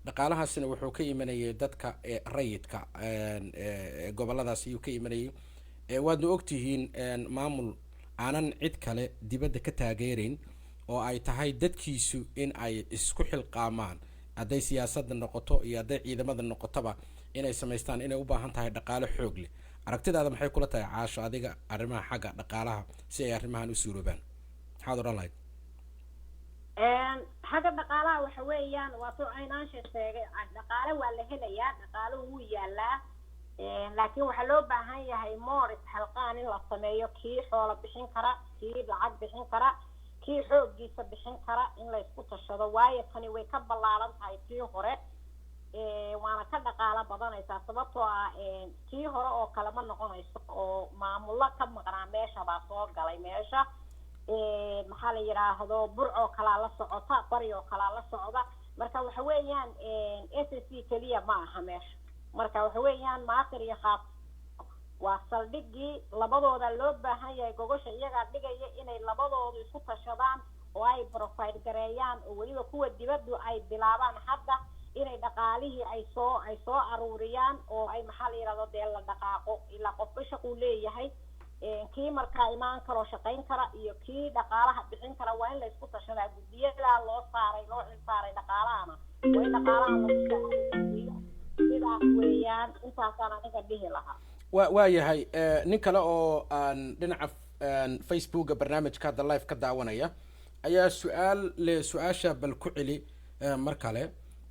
dhaqaalahaasina wuxuu ka imanayay dadka rayidka goboladaas ayuu ka imanayay waadna ogtihiin maamul aanan cid kale dibadda ka taageerayn oo ay tahay dadkiisu in ay isku xilqaamaan hadday siyaasadda noqoto iyo hadday ciidamada noqotoba inay samaystaan inay u baahan tahay dhaqaalo xoog leh aragtidaada maxay kula tahay caasho adiga arrimaha xagga dhaqaalaha si ay arrimahan u suuroobaan maxaad odhan lahayd xagga dhaqaalaha waxa weeyaan waa soo aynaansha sheegay dhaqaale waa la helayaa dhaqaaluhu wuu yaalaa laakiin waxaa loo baahan yahay more isxilqaan in la sameeyo kii xoolo bixin kara kii lacag bixin kara kii xooggiisa bixin kara in la isku tashado waayo tani way ka ballaaran tahay tii hore waana ka dhaqaalo badanaysaa sababtoo ah tii hore oo kale ma noqonayso oo maamullo ka maqnaa meesha baa soo galay meesha maxaa la yiraahdo burcoo kalaa la socota bari oo kalaa la socda marka waxa weeyaan SSC kaliya ma aha meesha marka waxa weeyaan maaqir iyo qaab waa saldhigii labadooda loo baahan yahay gogosha iyagaa dhigaya inay labadoodu isku tashadaan oo ay profile gareeyaan oo weliba kuwa dibaddu ay bilaabaan hadda inay dhaqaalihii ay soo aruuriyaan oo ay maxaa la yiraahdo dee la dhaqaaqo ilaa qofka shaquu leeyahay kii markaa imaan karoo shaqayn kara iyo kii dhaqaalaha bixin kara waa in la isku tashadaa guddiyadaa loo xilsaaray dhaqaalahana waa in dhaqaalaha lagu soo sidaas weeyaan intaasaan aniga dhihi lahaa waa yahay nin kale oo aan dhinaca facebooka barnaamijka hadda live ka daawanaya ayaa su-aasha bal ku celi mar kale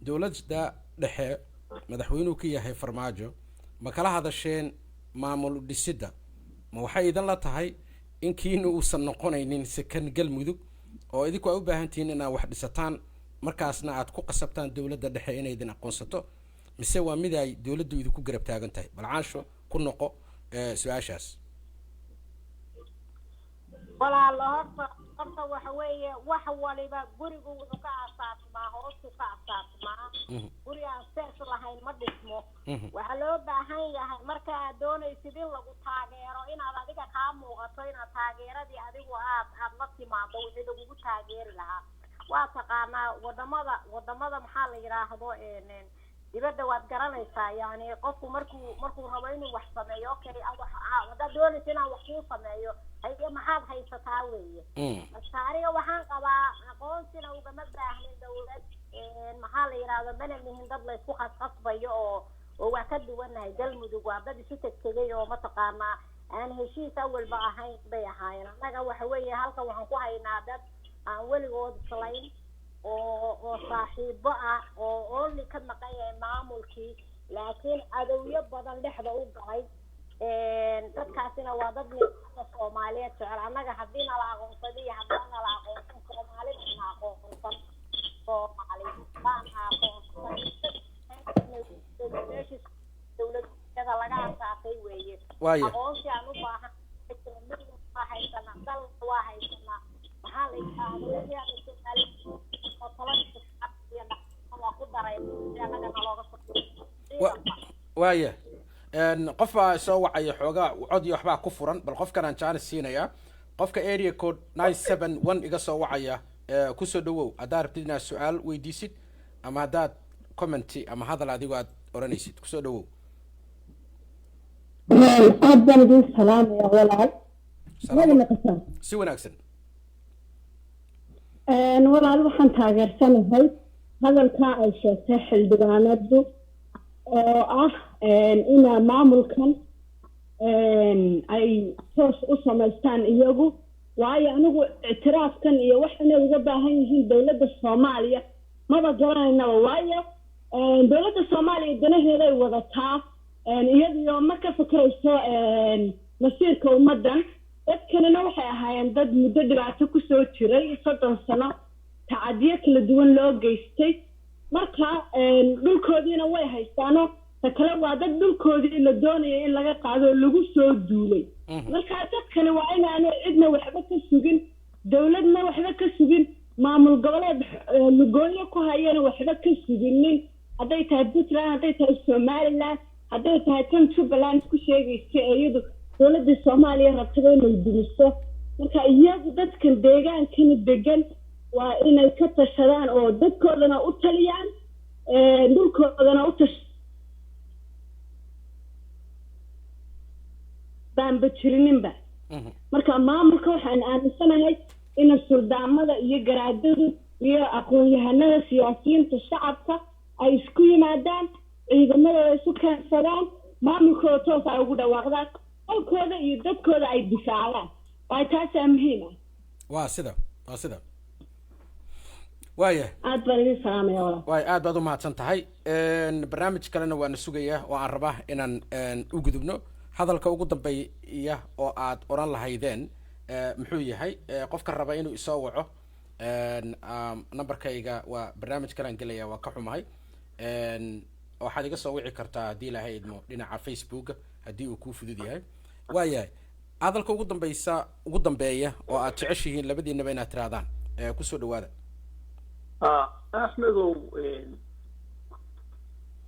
dowladda dhexe madaxweynuhu ka yahay farmaajo ma kala hadasheen maamul dhisidda ma waxay idan la tahay in kiina uusan noqonaynin sakan galmudug oo idinku ay u baahan tihiin inaad wax dhisataan markaasna aad ku qasabtaan dowladda dhexe inay idin aqoonsato mise waa mid ay dowladdu idinku garab taagan tahay bal caasho ku noqo su-aashaas walaalo horta waxa weeye wax waliba gurigu wuxuu ka asaasmaa hoosuu ka asaasmaa guri aan sees lahayn ma dhismo waxaa loo baahan yahay marka aad doonaysid in lagu taageero inaad adiga kaa muuqato inaad taageeradii adigu aad la timaado wixii lagugu taageeri lahaa waa taqaanaa wadamada maxaa la yiraahdo dibadda waad garanaysaa yani qofku markuu rabo inuu wax sameeyo okay haddaad doonaysa inaan wax kuu sameeyo maxaad haysataa weeye marka aniga waxaan qabaa aqoonsina ugama baahnin dowlad maxaa la yiraahdo mana mihin dad la isku khasbayo oo waa ka duwanahay galmudug waa dad isu tegtegay oo mataqaanaa aan heshiis awalba ahayn bay ahaayeen annaga waxa weeye halkan waxaan ku haynaa dad aan weligood islayn oo saaxiibo ah oo only ka maqan yahay maamulkii laakiin cadowyo badan dhexda u galay dadkaasina waa dad midnimada Soomaaliyeed jecel annaga haddii nala aqoonsado iyo haddii nala aqoonsan Soomaalida na aqoonsan baan aqoonsan dowladda laga asaasay weeye aqoonsi aan u baahan haysana dal waa haysana maxaa la yiraahdaa waaya qof baa soo wacaya xoogaa cod iyo waxbaa ku furan bal qofkan aan jaanis siinayaa qofka area code 971 iga soo wacaya kusoo dhawow haddaad rabtid inaad su-aal weydiisid ama haddaad commenty ama hadal adigoo aad oranaysid kusoo dhawow aad baan idin salaamaya walaal si wanaagsan walaal waxaan taageersanahay hadalka ay sheegtay xildhibaanadu oo ah ina maamulkan ay toos u samaystaan iyagu waayo anigu ictiraafkan iyo wax inay uga baahan yihiin dowladda Soomaaliya maba garanaynaba waayo dowladda Soomaaliya danaheeday wadataa iyadoo ma ka fakarayso masiirka ummadan dadkana waxay ahaayeen dad muddo dhibaato ku soo jiray 30 sano tacadiyo kala duwan loo geystay marka dhulkoodiina way haystaano ta kale waa dad dhulkoodii la doonaya in laga qaado oo lagu soo duulay marka dadkani waa inaanu cidna waxba ka sugin dowladna waxba ka sugin maamul goboleed lugooyo ku hayana waxba ka suginin hadday tahay puntland hadday tahay somaliland hadday tahay tan jubbaland ku sheegaysa iyadu dowladda soomaaliya rabtada inay dumiso marka iyagu dadkan deegaankani degan waa inay ka tashadaan oo dadkoodana u taliyaan dhulkoodana u tashadaanba jirininba marka maamulka waxaan aaminsanahay in suldaamada iyo garaadadu iyo aqoon-yahanada siyaasiyiinta shacabka ay isku yimaadaan ciidamadooda isu keensadaan maamulkooda toos ay ugu dhawaaqdaan dalkooda iyo dadkooda ay difaacdaan waa taasaa muhiim ah waa sida waaya aad baan idin salaamaya walaal waay aad baad u mahadsan tahay barnaamij kalena waana sugayaa oo aan rabaa inaan u gudubno hadalka ugu dambeeya oo aad oran lahaydeen muxuu yahay qofka raba inuu isoo waco numberkayga waa barnaamij kalaan gelaya waa ka xumahay waxaad iga soo wici kartaa haddii ilaahay idmo dhinaca facebook haddii uu kuu fudud yahay waayahay hadalka ugu dambeeya oo aad jeceshihiin labadiinaba inaad tirahdaan kusoo dhawaada axmedow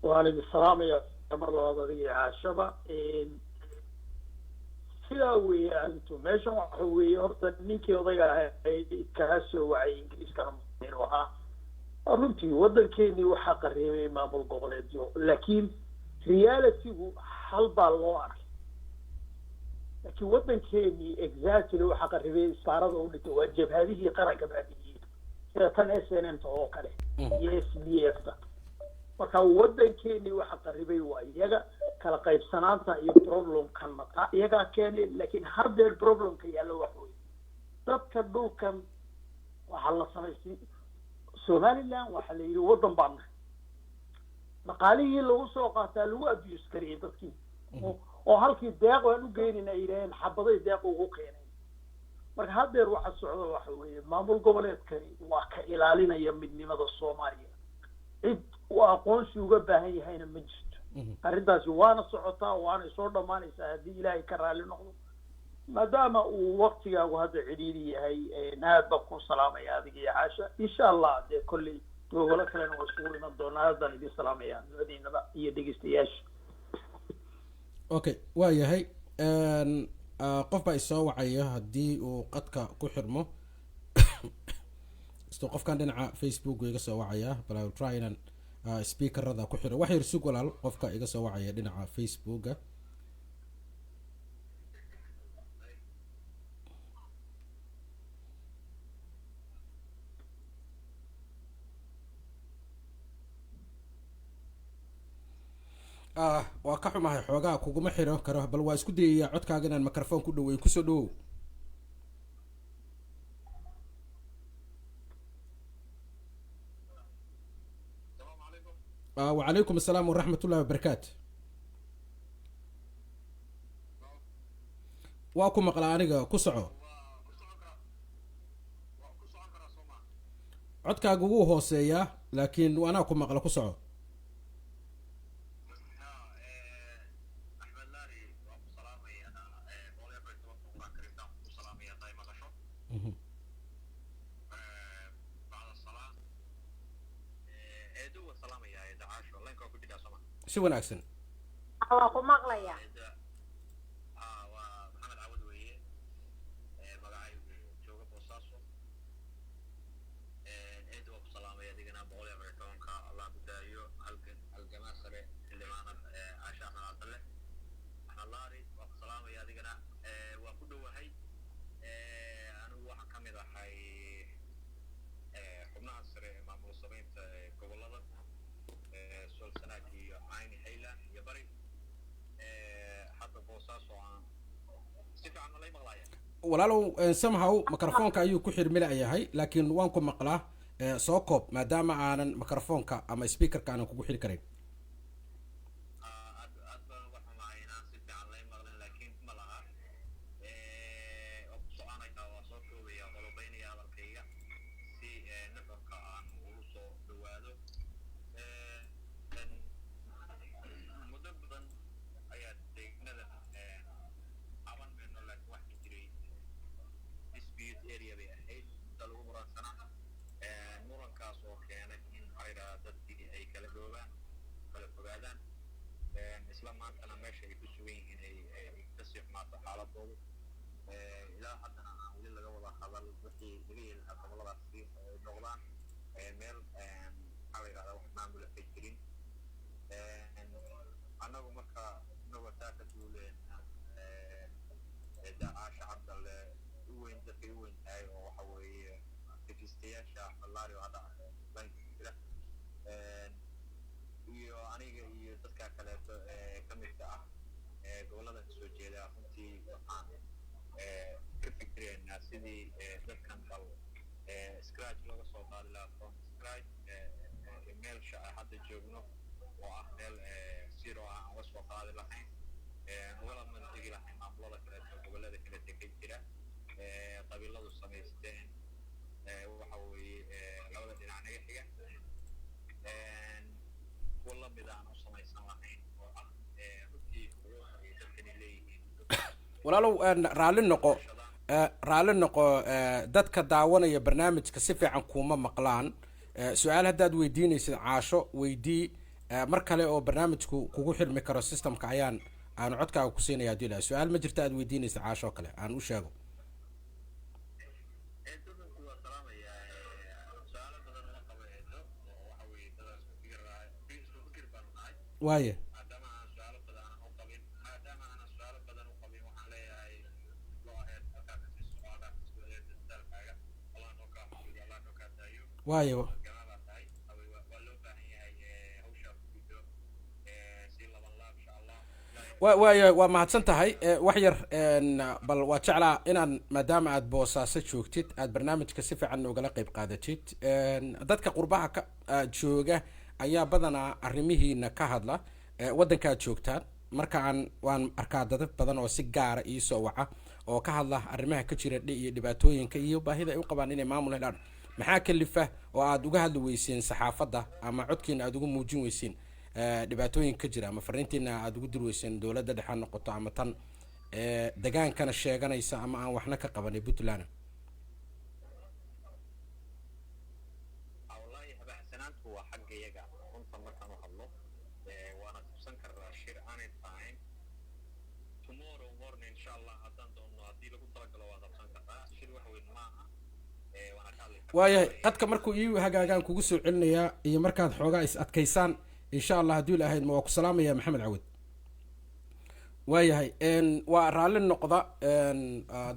waan idin salaamaya mar labaad adiga caashaba sidaa weeye arintu meeshan waxa weeye horta ninkii odayga ahay kaga soo wacay ingiriiskana u ahaa runtii waddankeenii waxaa qareebay maamul goboleedyo laakiin realitygu hal baa loo arkay laakiin waddankeenii exactly waxaa qareebay isbaarada u dhintay waa jabhadihii qaranka baadiyey sida tan SNM oo kale iyo SDF-ta marka waddankeenii waxa qaribay waa iyaga kala qaybsanaanta iyo problemkan mata iyaga keenay laakiin haddeer problemka yaalla wax weyn dadka dhulkan waxa la samaysay Somaliland waxa la yiri waddan baan maqaalihii lagu soo qaataa lagu abuse kariyay dadkii oo halkii deeq aan u geynina ireen xabaday deeq ugu keenay marka haddeer waxa socdo waxa weeye maamul goboleedkani waa ka ilaalinaya midnimada Soomaaliya cid uu aqoonsi uga baahan yahayna ma jirto arrintaasi waana socotaa waana soo dhamaanaysaa haddii ilaahay ka raali noqdo maadaama uu waqtigaagu hadda cidhiidhi yahay aad baan ku salaamaya adiga iyo caasha insha allah dee kolley gogolo kalena waa isugu iman doonaa haddaan idin salaamaya nabadiinaba iyo dhegeystayaasha okay waa yahay qof baa isoo wacaya haddii uu qadka ku xirmo isto qofkan dhinaca facebook iga soo wacaya bal I will try inaan speakerada ku xiro wax yar sug walaal qofka iga soo wacaya dhinaca facebooka waa ka xumahay xoogaa kuguma xiro karo bal waa isku dayaya codkaaga inaan microphone ku dhaweeyo kusoo dhawow وعليكم السلام ورحمة الله وبركاته واكو مقلا انيغا كسعو codkaaga ugu hooseeya laakiin waana ku maqla ku soco si wanaagsan waa ku maqlaya walaalow somehow microphone-ka ayuu ku xirmila yahay laakiin waan ku maqlaa soo koob maadaama aanan microphone-ka ama speaker-ka aanan kugu xiri karin isla maantana meesha ay ku sugan yihiin ay kasii xumaato xaaladoodu ilaa haddana aan weli laga wada hadal wixii laga yeeli lahaa goboladaasi ay noqdaan meel maxaa la yidhahdaa wax maamula ka jirin annagu marka inagoo taa ka duuleen dacaasha cabdalle u weyn dadkay u weyn tahay oo waxa weeye degistayaasha ballaari oo hadda banka jira iyo aniga iyo dadka kaleeto ka midka ah gobollada kasoo jeeda runtii waxaan ka fikiraynaa sidii dadkan bal scratch looga soo qaadi lahaa from scratch meelsha hadda joogno oo ah meel zero ah aan la soo qaadi lahayn ugala mandegi lahayn maamulada kaleeto gobollada kaleeto ka jira qabiiladu samaysteen waxa weeye labada dhinac naga xiga kuwa lamid aan u samaysan lahayn oo ah runtii ay dadkani leeyihiin walaalow raalli noqo dadka daawanaya barnaamijka si fiican kuma maqlaan su-aal haddaad weydiinaysid caasho weydii mar kale oo barnaamijku kugu xirmi karo systemka aanu codkaaga ku siinaya hadii ilahay su-aal ma jirta aad weydiinaysid caasho kale aan u sheego waaye waaye waaye waa mahadsan tahay wax yar bal waa jeclaa inaan maadaama aad boosaaso joogtid aad barnaamijka si fiican noogala qayb qaadatid dadka qurbaha ka jooga ayaa badanaa arrimihiina ka hadla waddankaad joogtaan marka waan arkaa dad badan oo si gaara iisoo waca oo ka hadla arrimaha ka jira iyo dhibaatooyinka iyo baahida ay u qabaan inay maamul helaan maxaa kalifa oo aad uga hadli weyseen saxaafadda ama codkiina aad ugu muujin weyseen dhibaatooyin ka jira ama fariintiina aad ugu diri weyseen dowladda dhexe noqoto ama tan degaankana sheeganaysa ama aan waxna ka qabanay puntland waa xagga iyaga runta markaan u hadlo waana tubsan karnaa shir anytime tomorrow morning insha allah haddaan doonno haddii lagu talagalo waa qabsan karnaa shir wax weyn maaha waana ka hadli karnaa waayahay qadka markuu ii hagaagaan kugu soo celinayaa iyo markaad xoogaa is adkaysaan insha allah haddii la ahayd ma waa ku salaamaya maxamed cawad waayahay waa raalli noqda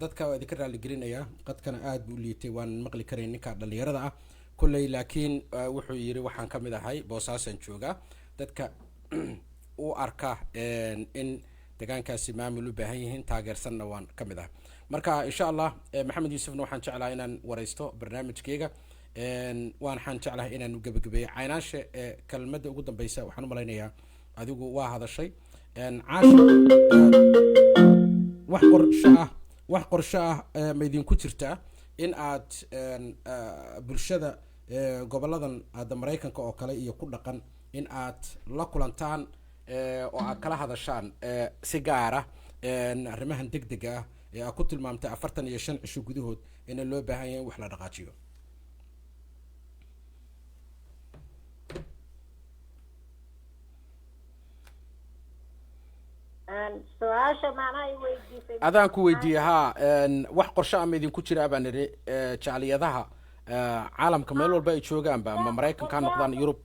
dadka waa idinka raalli gelinayaa qadkana aad buu u liitay waan maqli karayn ninka dhalinyarada ah kulley laakiin wuxuu yiri waxaan ka mid ahay boosaasan joogaa dadka u arka in deegaankaasi maamul u baahan yihiin taageersanna waan ka mid ahay marka insha allah maxamed yuusufna waxaan jeclahay inaan waraysto barnaamijkeyga waxaan jeclahay inaan gabagabeeyo caynaanshe kelmadda ugu dambeysa waxaan u malaynayaa adigu waa hadashay caasho wax qorsho ah ma idinku jirtaa in aad bulshada goboladan hadda maraykanka oo kale iyo ku dhaqan in aad la kulantaan oo aad kala hadashaan si gaara arrimahan degdega ah ee aad ku tilmaamtay 45 cisho gudahood in loo baahan yahay in wax la dhaqaajiyo su-aasha macnaha ay weydiisay adaan ku weydiiyey haa wax qorshe ama idinku jira baan nidhi jaaliyadaha caalamka meel walba ay joogaanba ama maraykanka ha noqdaan yurub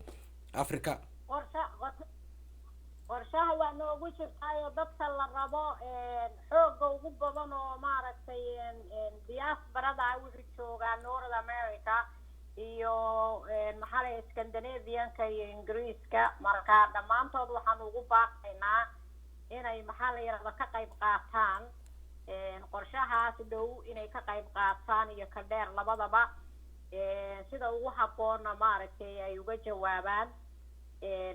africa qorshaha waa noogu jirtaayo dadka la rabo xooga ugu badan oo maaragtay diasporada wuxuu joogaa north america iyo maxaa la scandinavianka iyo ingiriiska marka dhammaantood waxaan ugu baaqaynaa inay maxaa la yiraahdaa ka qayb qaataan qorshahaas dhow inay ka qayb qaataan iyo ka dheer labadaba sida ugu habboonna maaragtay ay uga jawaabaan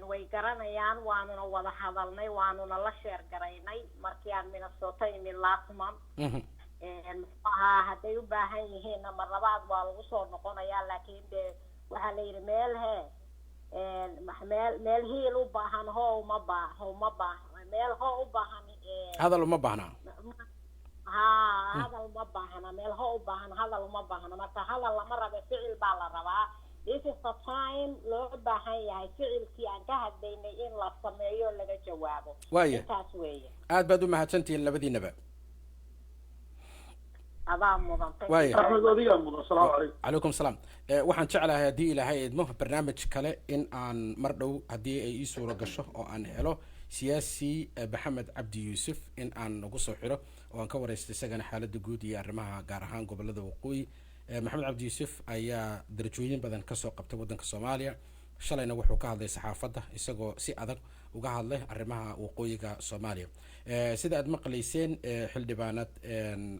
way garanayaan waanuna wada hadalnay waanuna la sheer garaynay markii aan Minnesota imid last month muxuu hadday u baahan yihiin mar labaad waa lagu soo noqonayaa laakiin de waxaa la yidhi meel hiil u baahan hoo uma baahan meel hoo u baahan hadal uma baahna hadal uma baahna meel hoo u baahan hadal uma baahna marka hadal lama rabo ficil baa la rabaa this is the time loo baahan yahay ficilkii aan ka hadlaynay in la sameeyo laga jawaabo waaya intaas weeye aad baad u mahadsantihiin labadiinaba adaa mudan waaya axmed adigaa mudan salaamu calaykum calaykum salaam waxaan jeclahay haddii ilaahay idmo barnaamij kale in aan mar dhow haddii ay ii suuro gasho oo aan helo siyaasi maxamed cabdi yuusuf in aan nagu soo xiro oo aan ka wareysto isagana xaaladda guud iyo arrimaha gaar ahaan gobolada waqooyi maxamed cabdi yuusuf ayaa darajooyin badan kasoo qabtay waddanka soomaaliya shalayna wuxuu ka hadlay saxaafadda isagoo si adag uga hadlay arrimaha waqooyiga soomaaliya sida aad maqlayseen xildhibaanad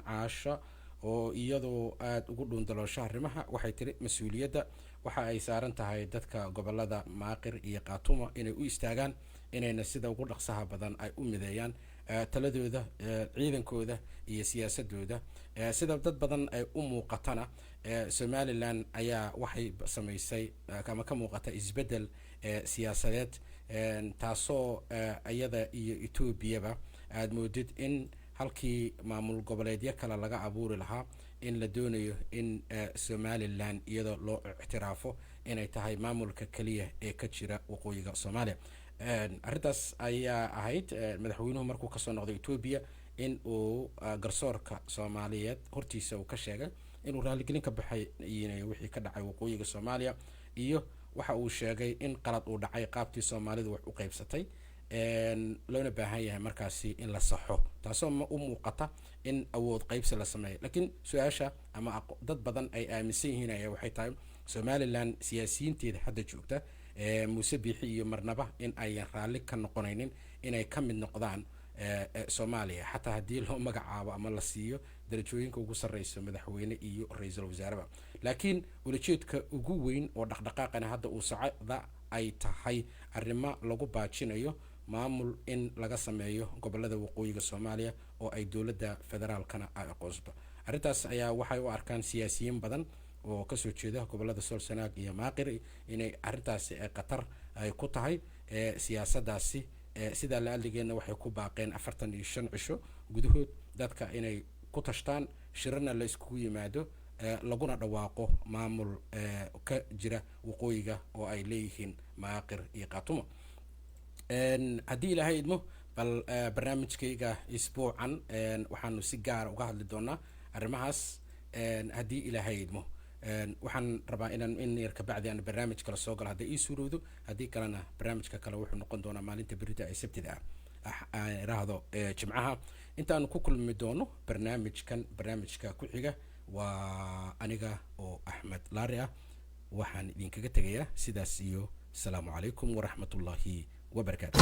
caasha oo iyadoo aada ugu dhuundaloosho arrimaha waxay tiri mas-uuliyadda waxa ay saaran tahay dadka gobolada maaqir iyo qaatuma inay u istaagaan inayna sida ugu dhaqsaha badan ay u mideeyaan taladooda ciidankooda iyo siyaasadooda sida dad badan ay u muuqatana somalilan ayaa waxay samaysay ama ka muuqata isbeddel siyaasadeed taasoo iyada iyo etoobiyaba aada moodid in halkii maamul goboleedyo kale laga abuuri lahaa in la doonayo in somalilan iyadoo loo ictiraafo inay tahay maamulka keliya ee ka jira waqooyiga soomaaliya arrintaas ayaa ahayd madaxweynuhu markuu kasoo noqday etoobiya in uu garsoorka soomaaliyeed hortiisa uu ka sheegay inuu raaligelin ka baxay wixii ka dhacay waqooyiga soomaaliya iyo waxa uu sheegay in qalad uu dhacay qaabtii soomaalidu wax u qaybsatay loona baahan yahay markaasi in la saxo taasoo u muuqata in awood qaybsi la sameeyo laakiin su-aasha ama dad badan ay aaminsan yihiin ayaa waxay tahay somalilan siyaasiyiinteeda hadda joogta muuse biixi iyo marnaba in ayan raalli ka noqonaynin inay ka mid noqdaan soomaaliya xataa haddii loo magacaabo ama la siiyo darajooyinka ugu sarreysa madaxweyne iyo ra-iisul wasaareba laakiin ulajeedka ugu weyn oo dhaqdhaqaaqana hadda uu socda ay tahay arrimo lagu baajinayo maamul in laga sameeyo gobolada waqooyiga soomaaliya oo ay dowladda federaalkana ay aqoonsato arrintaas ayaa waxay u arkaan siyaasiyiin badan oo kasoo jeeda gobolada sool sanaag iyo maaqir inay arrintaasi qatar ay ku tahay siyaasadaasi sidaa la aligeena waxay ku baaqeen 45 cisho gudahood dadka inay ku tashtaan shirana la iskugu yimaado laguna dhawaaqo maamul ka jira waqooyiga oo ay leeyihiin maaqir iyo qaatumo haddii ilaahay idmo bal barnaamijkayga isbuucan waxaanu si gaara uga hadli doonaa arrimahaas haddii ilaahay idmo waxaan rabaa inaan in yar kabacdi aan barnaamij kale soo galo hadday ii suurowdo haddii kalena barnaamijka kale wuxuu noqon doonaa maalinta berita ee sabtida ah iraahdo jimcaha intaanu ku kulmi doono barnaamijka ku xiga waa aniga oo axmed laari ah waxaan idinkaga tegayaa sidaas iyo asalaamu calaykum waraxmatullaahi wabarakaatu